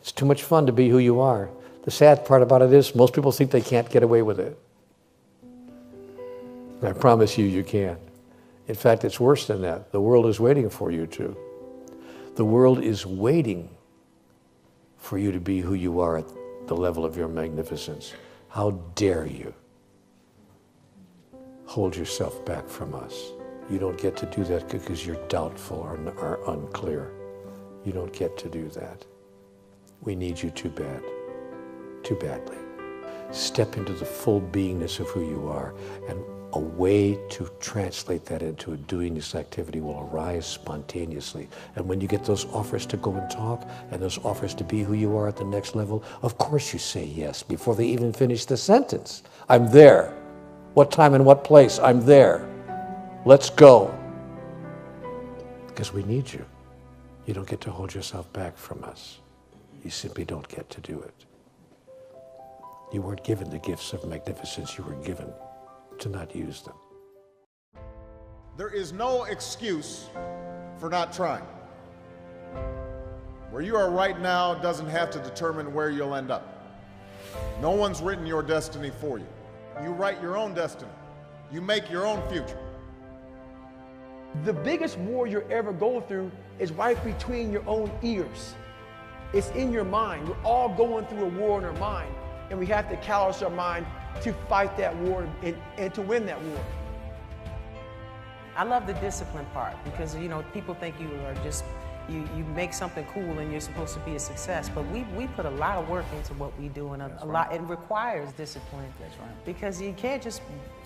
It's too much fun to be who you are. The sad part about it is most people think they can't get away with it. And I promise you, you can. In fact, it's worse than that. The world is waiting for you to. The world is waiting for you to be who you are at the level of your magnificence. How dare you hold yourself back from us? You don't get to do that because you're doubtful or unclear. You don't get to do that. We need you too badly. Step into the full beingness of who you are, and a way to translate that into a doing this activity will arise spontaneously. And when you get those offers to go and talk, and those offers to be who you are at the next level, of course you say yes before they even finish the sentence. I'm there. What time and what place? I'm there. Let's go. Because we need you. You don't get to hold yourself back from us. You simply don't get to do it. You weren't given the gifts of magnificence. You were given to not use them. There is no excuse for not trying. Where you are right now doesn't have to determine where you'll end up. No one's written your destiny for you. You write your own destiny. You make your own future. The biggest war you're ever going through is right between your own ears. It's in your mind. We're all going through a war in our mind, and we have to callous our mind to fight that war and to win that war. I love the discipline part because, you know, people think you are just, you make something cool and you're supposed to be a success, but we put a lot of work into what we do, and a lot, it requires discipline. That's right. Because you can't just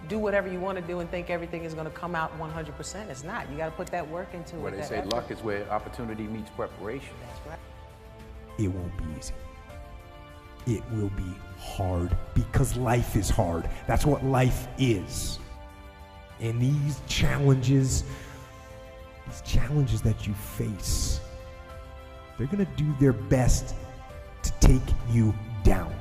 do whatever you want to do and think everything is going to come out 100%. It's not. You got to put that work into it. Well, they say luck is where opportunity meets preparation. That's right. It won't be easy. It will be hard because life is hard. That's what life is. And these challenges that you face, they're going to do their best to take you down.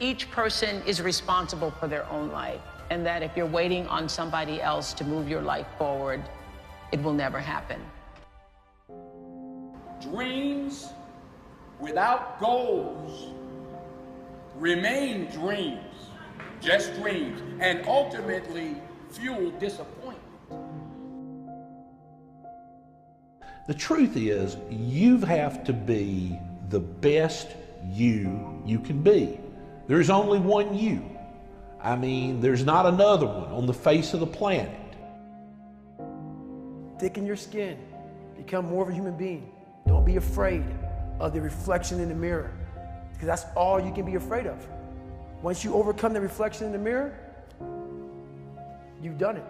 Each person is responsible for their own life, and that if you're waiting on somebody else to move your life forward, it will never happen. Dreams without goals remain dreams, just dreams, and ultimately fuel disappointment. The truth is, you have to be the best you can be. There's only one you. I mean, there's not another one on the face of the planet. Thicken your skin. Become more of a human being. Don't be afraid of the reflection in the mirror, because that's all you can be afraid of. Once you overcome the reflection in the mirror, you've done it.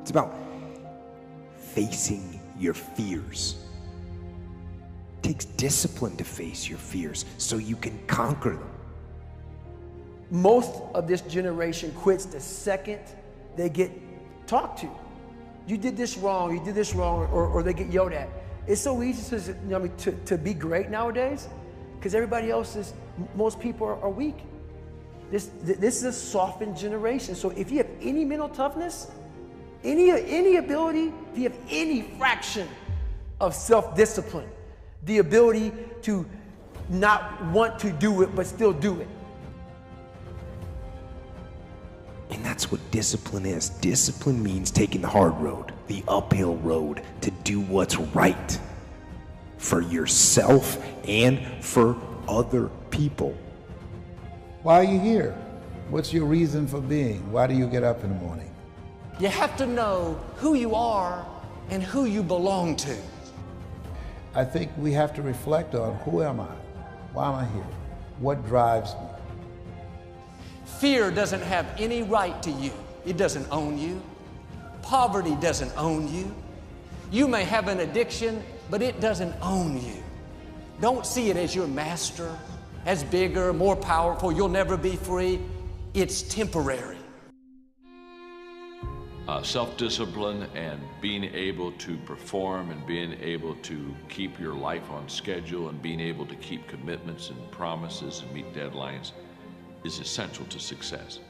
It's about facing your fears. It takes discipline to face your fears so you can conquer them. Most of this generation quits the second they get talked to. You did this wrong, or they get yelled at. It's so easy to be great nowadays because everybody else is, most people are weak. This is a softened generation. So if you have any mental toughness, any ability, if you have any fraction of self-discipline, the ability to not want to do it but still do it. And that's what discipline is. Discipline means taking the hard road, the uphill road, to do what's right for yourself and for other people. Why are you here? What's your reason for being? Why do you get up in the morning? You have to know who you are and who you belong to. I think we have to reflect on, who am I? Why am I here? What drives me? Fear doesn't have any right to you. It doesn't own you. Poverty doesn't own you. You may have an addiction, but it doesn't own you. Don't see it as your master, as bigger, more powerful. You'll never be free. It's temporary. Self-discipline and being able to perform and being able to keep your life on schedule and being able to keep commitments and promises and meet deadlines is essential to success.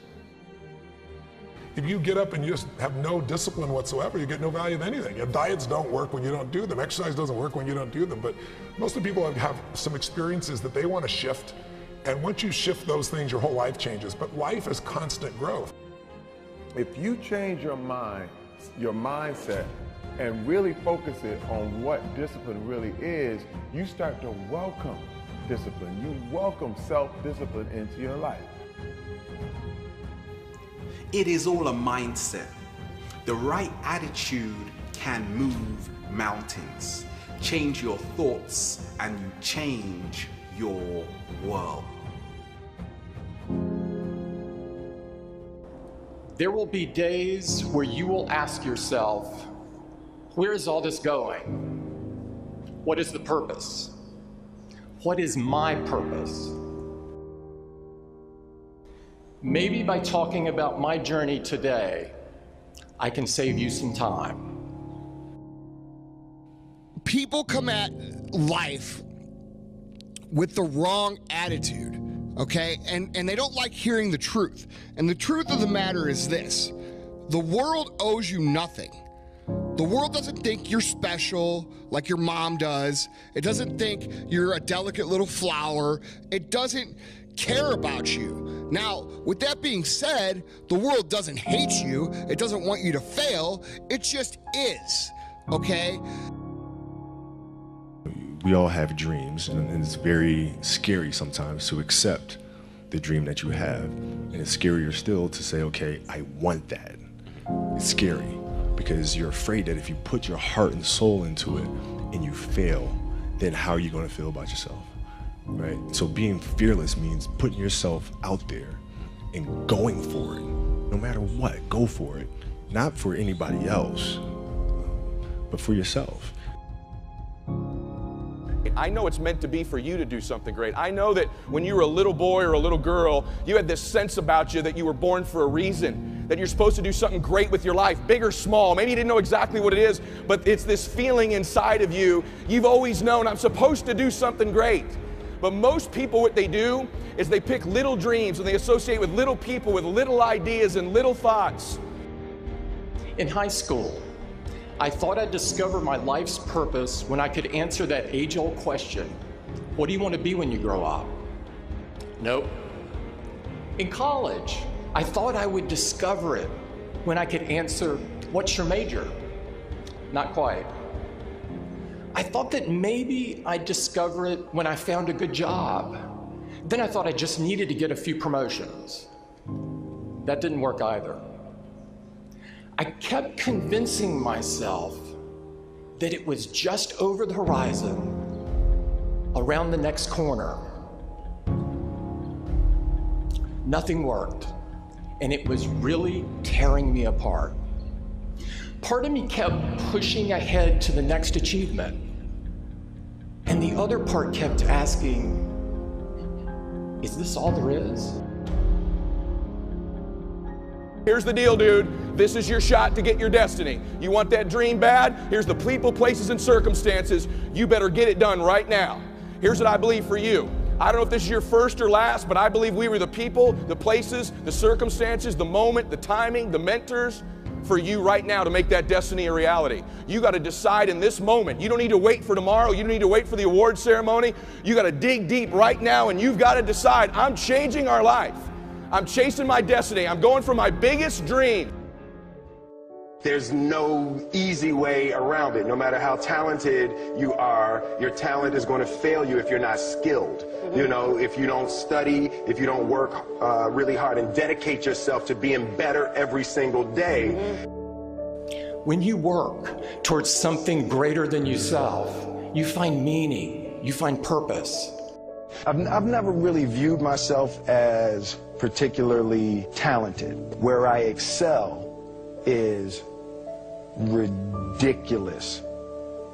If you get up and you just have no discipline whatsoever, you get no value of anything. Diets don't work when you don't do them. Exercise doesn't work when you don't do them. But most of the people have some experiences that they want to shift. And once you shift those things, your whole life changes. But life is constant growth. If you change your mind, your mindset, and really focus it on what discipline really is, you start to welcome discipline. You welcome self-discipline into your life. It is all a mindset. The right attitude can move mountains. Change your thoughts and you change your world. There will be days where you will ask yourself, where is all this going? What is the purpose? What is my purpose? Maybe by talking about my journey today, I can save you some time. People come at life with the wrong attitude, okay? And they don't like hearing the truth. And the truth of the matter is this: the world owes you nothing. The world doesn't think you're special like your mom does. It doesn't think you're a delicate little flower. It doesn't care about you. Now, with that being said, the world doesn't hate you. It doesn't want you to fail. It just is, okay? We all have dreams, and it's very scary sometimes to accept the dream that you have. And it's scarier still to say, okay, I want that. It's scary because you're afraid that if you put your heart and soul into it and you fail, then how are you going to feel about yourself, right? So being fearless means putting yourself out there and going for it. No matter what, go for it. Not for anybody else, but for yourself. I know it's meant to be for you to do something great. I know that when you were a little boy or a little girl, you had this sense about you that you were born for a reason, that you're supposed to do something great with your life, big or small. Maybe you didn't know exactly what it is, but it's this feeling inside of you. You've always known, I'm supposed to do something great. But most people, what they do is they pick little dreams and they associate with little people with little ideas and little thoughts. In high school, I thought I'd discover my life's purpose when I could answer that age-old question, what do you want to be when you grow up? Nope. In college, I thought I would discover it when I could answer, what's your major? Not quite. I thought that maybe I'd discover it when I found a good job. Then I thought I just needed to get a few promotions. That didn't work either. I kept convincing myself that it was just over the horizon, around the next corner. Nothing worked, and it was really tearing me apart. Part of me kept pushing ahead to the next achievement, and the other part kept asking, is this all there is? Here's the deal, dude. This is your shot to get your destiny. You want that dream bad? Here's the people, places, and circumstances. You better get it done right now. Here's what I believe for you. I don't know if this is your first or last, but I believe we were the people, the places, the circumstances, the moment, the timing, the mentors for you right now to make that destiny a reality. You got to decide in this moment. You don't need to wait for tomorrow. You don't need to wait for the award ceremony. You got to dig deep right now, and you've got to decide, I'm changing our life. I'm chasing my destiny. I'm going for my biggest dream. There's no easy way around it. No matter how talented you are, your talent is going to fail you if you're not skilled. You know, if you don't study, if you don't work really hard and dedicate yourself to being better every single day. When you work towards something greater than yourself, you find meaning, you find purpose. I've never really viewed myself as particularly talented. Where I excel is ridiculous,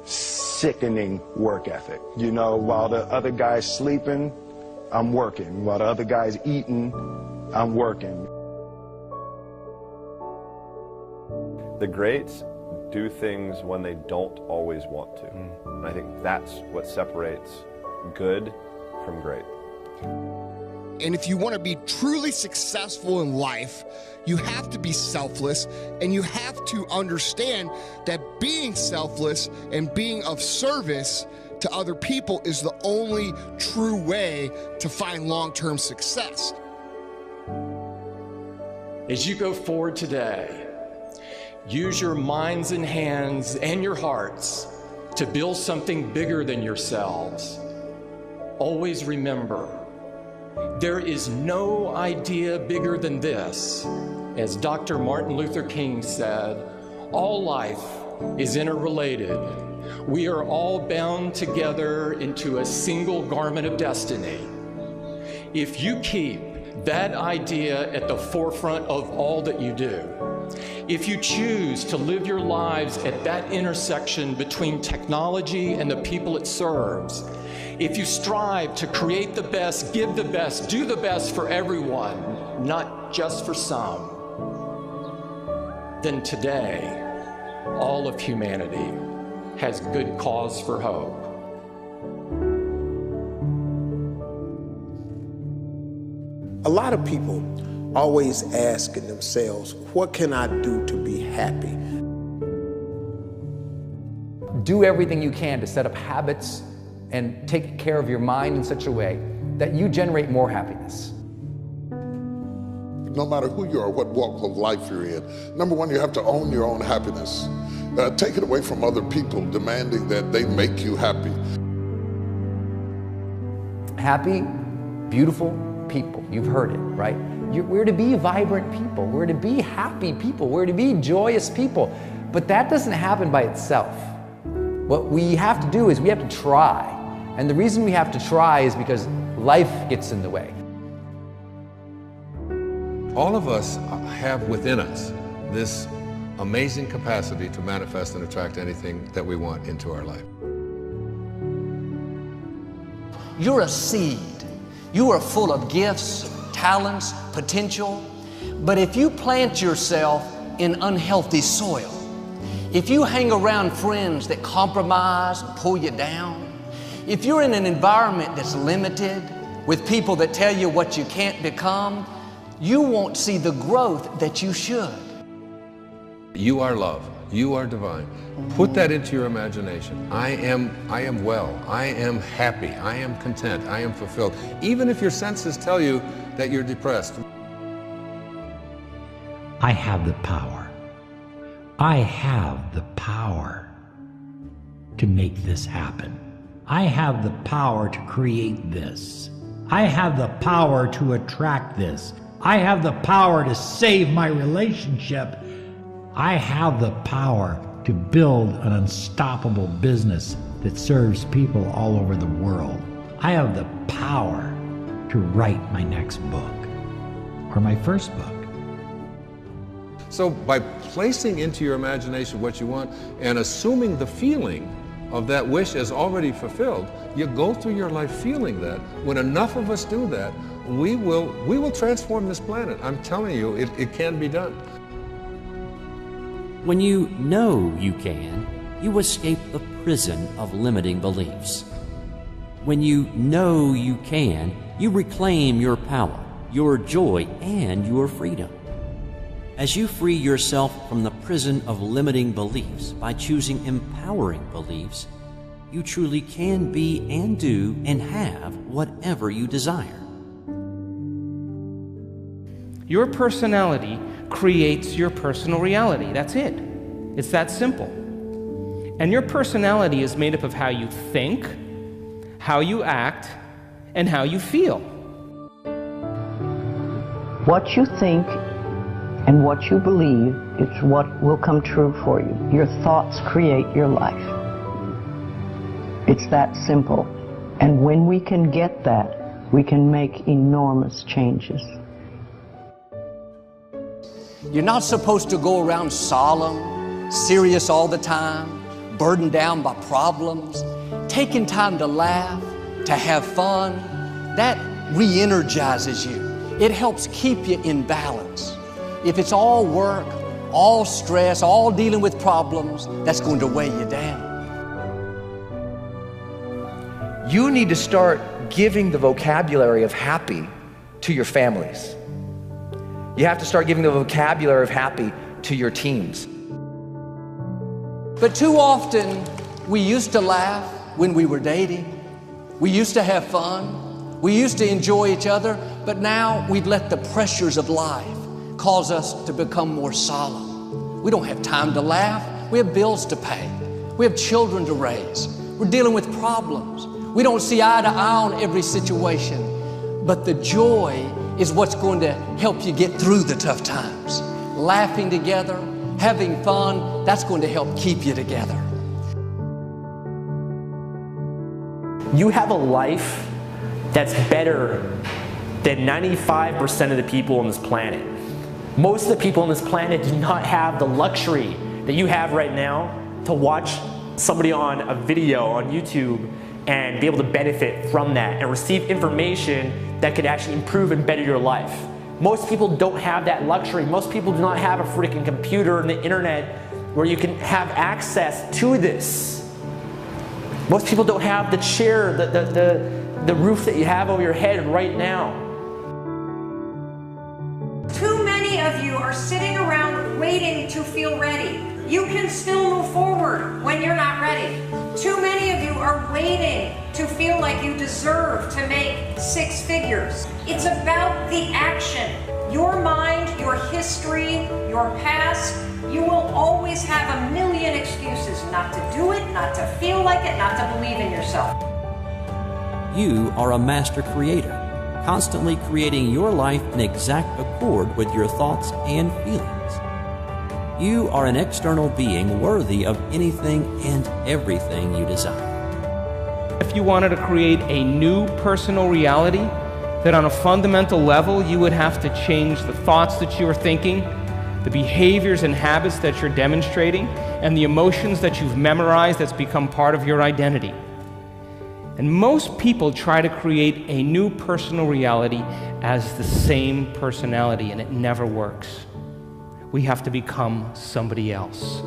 sickening work ethic. You know, while the other guy's sleeping, I'm working. While the other guy's eating, I'm working. The greats do things when they don't always want to. And I think that's what separates good from great. And if you want to be truly successful in life, you have to be selfless, and you have to understand that being selfless and being of service to other people is the only true way to find long-term success. As you go forward today, use your minds and hands and your hearts to build something bigger than yourselves. Always remember, there is no idea bigger than this. As Dr. Martin Luther King said, all life is interrelated. We are all bound together into a single garment of destiny. If you keep that idea at the forefront of all that you do, if you choose to live your lives at that intersection between technology and the people it serves, if you strive to create the best, give the best, do the best for everyone, not just for some, then today, all of humanity has good cause for hope. A lot of people always asking themselves, what can I do to be happy? Do everything you can to set up habits and take care of your mind in such a way that you generate more happiness. No matter who you are, what walk of life you're in, number one, you have to own your own happiness. Take it away from other people demanding that they make you happy. Happy, beautiful people. You've heard it, right? We're to be vibrant people. We're to be happy people. We're to be joyous people. But that doesn't happen by itself. What we have to do is we have to try. And the reason we have to try is because life gets in the way. All of us have within us this amazing capacity to manifest and attract anything that we want into our life. You're a seed. You are full of gifts, talents, potential. But if you plant yourself in unhealthy soil, if you hang around friends that compromise and pull you down, if you're in an environment that's limited, with people that tell you what you can't become, you won't see the growth that you should. You are love. You are divine. Put that into your imagination. I am well. I am happy. I am content. I am fulfilled. Even if your senses tell you that you're depressed. I have the power. I have the power to make this happen. I have the power to create this. I have the power to attract this. I have the power to save my relationship. I have the power to build an unstoppable business that serves people all over the world. I have the power to write my next book or my first book. So by placing into your imagination what you want and assuming the feeling of that wish as already fulfilled, you go through your life feeling that. When enough of us do that, we will transform this planet. I'm telling you, it can be done. When you know you can, you escape the prison of limiting beliefs. When you know you can, you reclaim your power, your joy, and your freedom. As you free yourself from the prison of limiting beliefs by choosing empowering beliefs, you truly can be and do and have whatever you desire. Your personality creates your personal reality. That's it. It's that simple. And your personality is made up of how you think, how you act, and how you feel. What you think and what you believe is what will come true for you. Your thoughts create your life. It's that simple. And when we can get that, we can make enormous changes. You're not supposed to go around solemn, serious all the time, burdened down by problems. Taking time to laugh, to have fun, that re-energizes you. It helps keep you in balance. If it's all work, all stress, all dealing with problems, that's going to weigh you down. You need to start giving the vocabulary of happy to your families. You have to start giving the vocabulary of happy to your teams. But too often, we used to laugh when we were dating. We used to have fun. We used to enjoy each other, but now we've let the pressures of life cause us to become more solemn. We don't have time to laugh. We have bills to pay. We have children to raise. We're dealing with problems. We don't see eye to eye on every situation, but the joy is what's going to help you get through the tough times. Laughing together, having fun, that's going to help keep you together. You have a life that's better than 95% of the people on this planet. Most of the people on this planet do not have the luxury that you have right now to watch somebody on a video on YouTube and be able to benefit from that and receive information that could actually improve and better your life. Most people don't have that luxury. Most people do not have a freaking computer and the internet where you can have access to this. Most people don't have the chair, the roof that you have over your head right now. Too many of you are sitting around waiting to feel ready. You can still move forward when you're not ready. Too many of you are waiting to feel like you deserve to make 6 figures. It's about the action. Your mind, your history, your past, you will always have a million excuses not to do it, not to feel like it, not to believe in yourself. You are a master creator, constantly creating your life in exact accord with your thoughts and feelings. You are an external being worthy of anything and everything you desire. If you wanted to create a new personal reality, that on a fundamental level you would have to change the thoughts that you are thinking, the behaviors and habits that you're demonstrating, and the emotions that you've memorized that's become part of your identity. And most people try to create a new personal reality as the same personality, and it never works. We have to become somebody else.